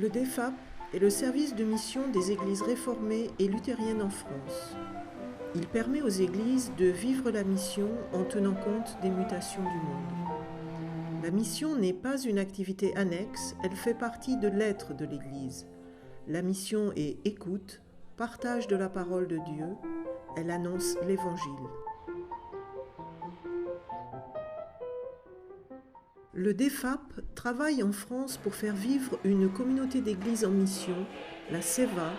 Le DEFAP est le service de mission des églises réformées et luthériennes en France. Il permet aux églises de vivre la mission en tenant compte des mutations du monde. La mission n'est pas une activité annexe, elle fait partie de l'être de l'Église. La mission est écoute, partage de la parole de Dieu, elle annonce l'Évangile. Le DEFAP travaille en France pour faire vivre une communauté d'églises en mission, la CEVA,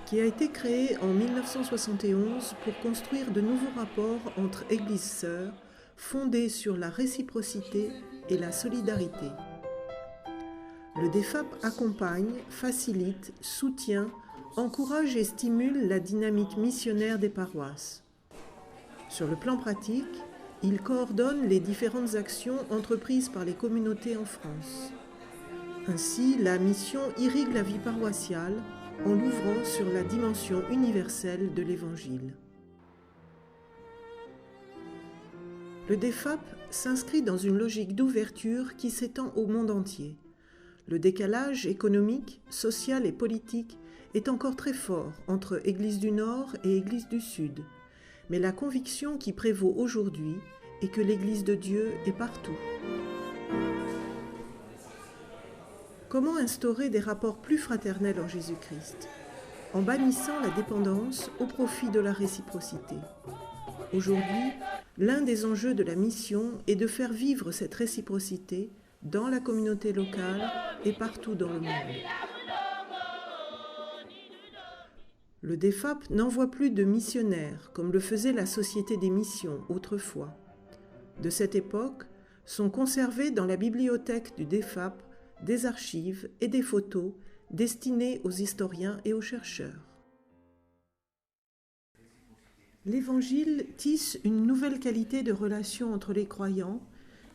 qui a été créée en 1971 pour construire de nouveaux rapports entre églises sœurs, fondés sur la réciprocité et la solidarité. Le DEFAP accompagne, facilite, soutient, encourage et stimule la dynamique missionnaire des paroisses. Sur le plan pratique, il coordonne les différentes actions entreprises par les communautés en France. Ainsi, la mission irrigue la vie paroissiale en l'ouvrant sur la dimension universelle de l'Évangile. Le DEFAP s'inscrit dans une logique d'ouverture qui s'étend au monde entier. Le décalage économique, social et politique est encore très fort entre Église du Nord et Église du Sud. Mais la conviction qui prévaut aujourd'hui est que l'Église de Dieu est partout. Comment instaurer des rapports plus fraternels en Jésus-Christ ? En bannissant la dépendance au profit de la réciprocité. Aujourd'hui, l'un des enjeux de la mission est de faire vivre cette réciprocité dans la communauté locale et partout dans le monde. Le DEFAP n'envoie plus de missionnaires comme le faisait la Société des missions autrefois. De cette époque sont conservées dans la bibliothèque du DEFAP des archives et des photos destinées aux historiens et aux chercheurs. L'Évangile tisse une nouvelle qualité de relation entre les croyants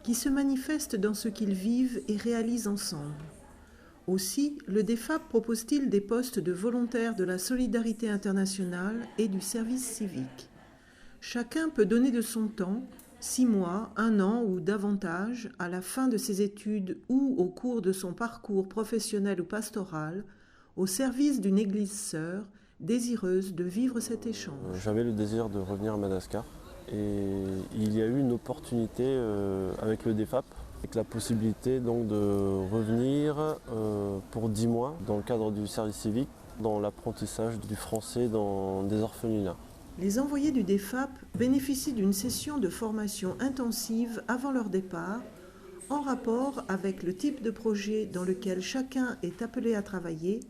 qui se manifeste dans ce qu'ils vivent et réalisent ensemble. Aussi, le DEFAP propose-t-il des postes de volontaires de la solidarité internationale et du service civique. Chacun peut donner de son temps, 6 mois, 1 an ou davantage, à la fin de ses études ou au cours de son parcours professionnel ou pastoral, au service d'une église sœur, désireuse de vivre cet échange. J'avais le désir de revenir à Madagascar et il y a eu une opportunité avec le DEFAP, avec la possibilité donc de revenir pour 10 mois dans le cadre du service civique, dans l'apprentissage du français dans des orphelinats. Les envoyés du DEFAP bénéficient d'une session de formation intensive avant leur départ, en rapport avec le type de projet dans lequel chacun est appelé à travailler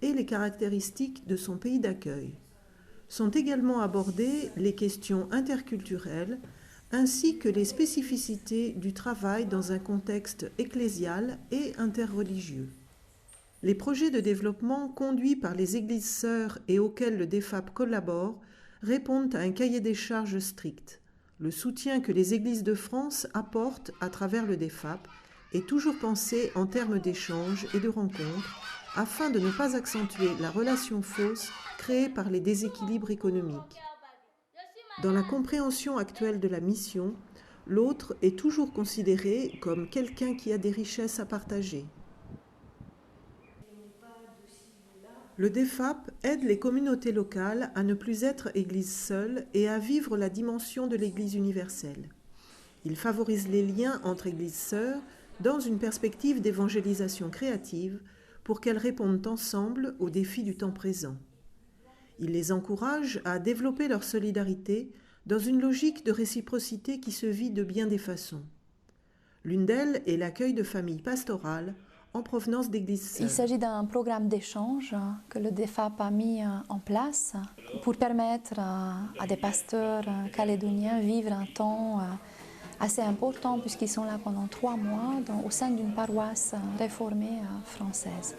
et les caractéristiques de son pays d'accueil. Sont également abordées les questions interculturelles ainsi que les spécificités du travail dans un contexte ecclésial et interreligieux. Les projets de développement conduits par les églises sœurs et auxquels le DEFAP collabore répondent à un cahier des charges strict. Le soutien que les églises de France apportent à travers le DEFAP est toujours pensé en termes d'échanges et de rencontres afin de ne pas accentuer la relation fausse créée par les déséquilibres économiques. Dans la compréhension actuelle de la mission, l'autre est toujours considéré comme quelqu'un qui a des richesses à partager. Le DEFAP aide les communautés locales à ne plus être églises seules et à vivre la dimension de l'Église universelle. Il favorise les liens entre églises sœurs dans une perspective d'évangélisation créative pour qu'elles répondent ensemble aux défis du temps présent. Il les encourage à développer leur solidarité dans une logique de réciprocité qui se vit de bien des façons. L'une d'elles est l'accueil de familles pastorales en provenance d'églises sœurs. Il s'agit d'un programme d'échange que le DEFAP a mis en place pour permettre à des pasteurs calédoniens de vivre un temps assez important puisqu'ils sont là pendant 3 mois au sein d'une paroisse réformée française.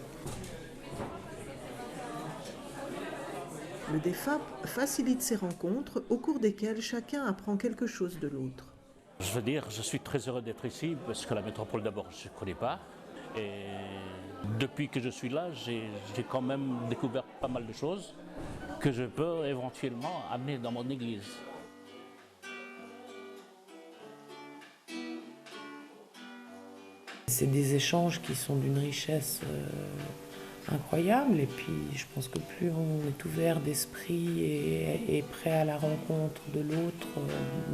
Le DEFAP facilite ces rencontres au cours desquelles chacun apprend quelque chose de l'autre. Je veux dire, je suis très heureux d'être ici parce que la métropole d'abord je ne connais pas. Et depuis que je suis là, j'ai quand même découvert pas mal de choses que je peux éventuellement amener dans mon église. C'est des échanges qui sont d'une richesse incroyable. Et puis je pense que plus on est ouvert d'esprit et prêt à la rencontre de l'autre,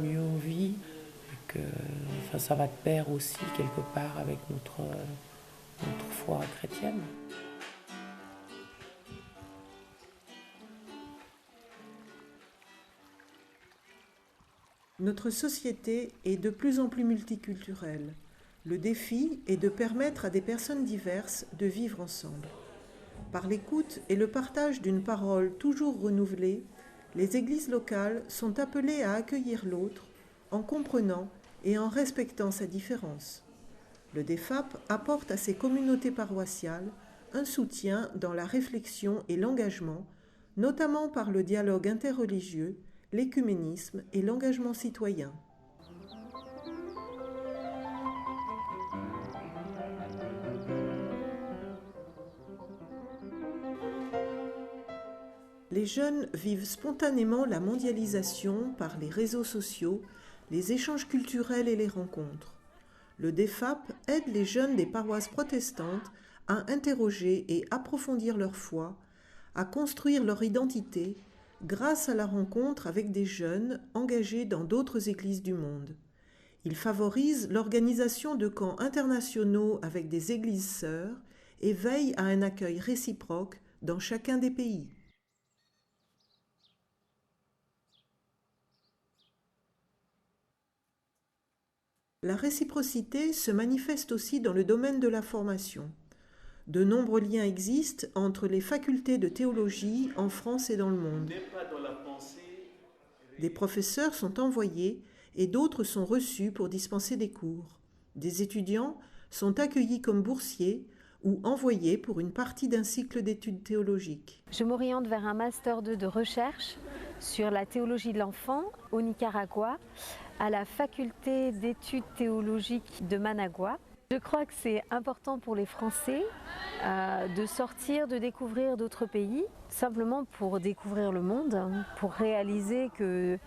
mieux on vit. Et que, ça va de pair aussi quelque part avec notre foi chrétienne. Notre société est de plus en plus multiculturelle. Le défi est de permettre à des personnes diverses de vivre ensemble. Par l'écoute et le partage d'une parole toujours renouvelée, les églises locales sont appelées à accueillir l'autre en comprenant et en respectant sa différence. Le DEFAP apporte à ces communautés paroissiales un soutien dans la réflexion et l'engagement, notamment par le dialogue interreligieux, l'écuménisme et l'engagement citoyen. Les jeunes vivent spontanément la mondialisation par les réseaux sociaux, les échanges culturels et les rencontres. Le DEFAP aide les jeunes des paroisses protestantes à interroger et approfondir leur foi, à construire leur identité grâce à la rencontre avec des jeunes engagés dans d'autres églises du monde. Il favorise l'organisation de camps internationaux avec des églises sœurs et veille à un accueil réciproque dans chacun des pays. La réciprocité se manifeste aussi dans le domaine de la formation. De nombreux liens existent entre les facultés de théologie en France et dans le monde. Des professeurs sont envoyés et d'autres sont reçus pour dispenser des cours. Des étudiants sont accueillis comme boursiers ou envoyés pour une partie d'un cycle d'études théologiques. Je m'oriente vers un master 2 de recherche sur la théologie de l'enfant au Nicaragua, à la faculté d'études théologiques de Managua. Je crois que c'est important pour les Français de sortir, de découvrir d'autres pays, simplement pour découvrir le monde, pour réaliser que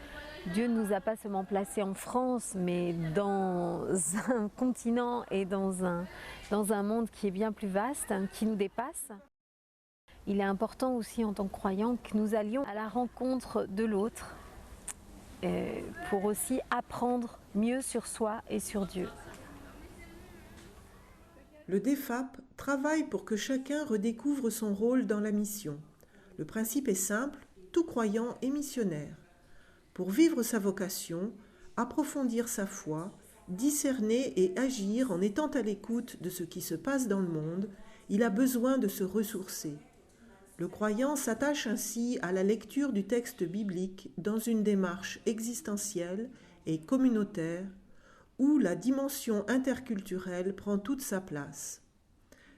Dieu ne nous a pas seulement placés en France, mais dans un continent et dans un monde qui est bien plus vaste, qui nous dépasse. Il est important aussi en tant que croyants que nous allions à la rencontre de l'autre pour aussi apprendre mieux sur soi et sur Dieu. Le DEFAP travaille pour que chacun redécouvre son rôle dans la mission. Le principe est simple, tout croyant est missionnaire. Pour vivre sa vocation, approfondir sa foi, discerner et agir en étant à l'écoute de ce qui se passe dans le monde, il a besoin de se ressourcer. Le croyant s'attache ainsi à la lecture du texte biblique dans une démarche existentielle et communautaire où la dimension interculturelle prend toute sa place.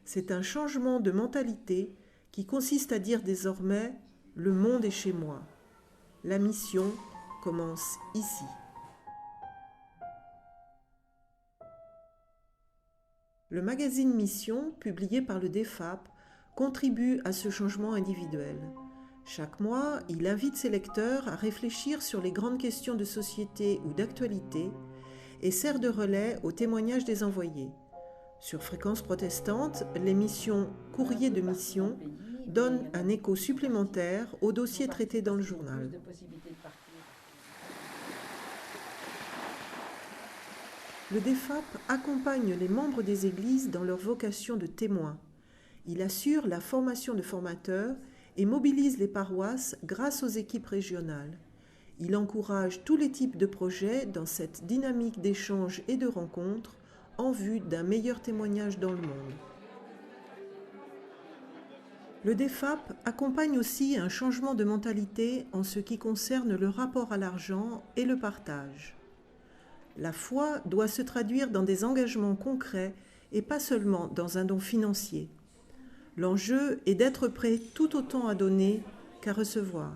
C'est un changement de mentalité qui consiste à dire désormais « le monde est chez moi ». La mission commence ici. Le magazine Mission, publié par le DEFAP, contribue à ce changement individuel. Chaque mois, il invite ses lecteurs à réfléchir sur les grandes questions de société ou d'actualité et sert de relais aux témoignages des envoyés. Sur Fréquence Protestante, l'émission Courrier de Mission donne un écho supplémentaire aux dossiers traités dans le journal. Le DEFAP accompagne les membres des églises dans leur vocation de témoins. Il assure la formation de formateurs et mobilise les paroisses grâce aux équipes régionales. Il encourage tous les types de projets dans cette dynamique d'échange et de rencontres en vue d'un meilleur témoignage dans le monde. Le DEFAP accompagne aussi un changement de mentalité en ce qui concerne le rapport à l'argent et le partage. La foi doit se traduire dans des engagements concrets et pas seulement dans un don financier. L'enjeu est d'être prêt tout autant à donner qu'à recevoir.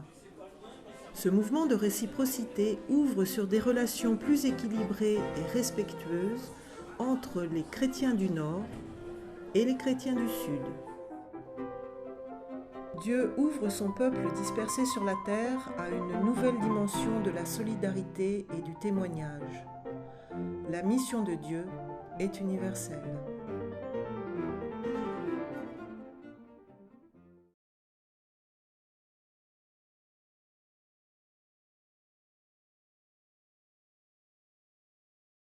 Ce mouvement de réciprocité ouvre sur des relations plus équilibrées et respectueuses entre les chrétiens du Nord et les chrétiens du Sud. Dieu ouvre son peuple dispersé sur la terre à une nouvelle dimension de la solidarité et du témoignage. La mission de Dieu est universelle.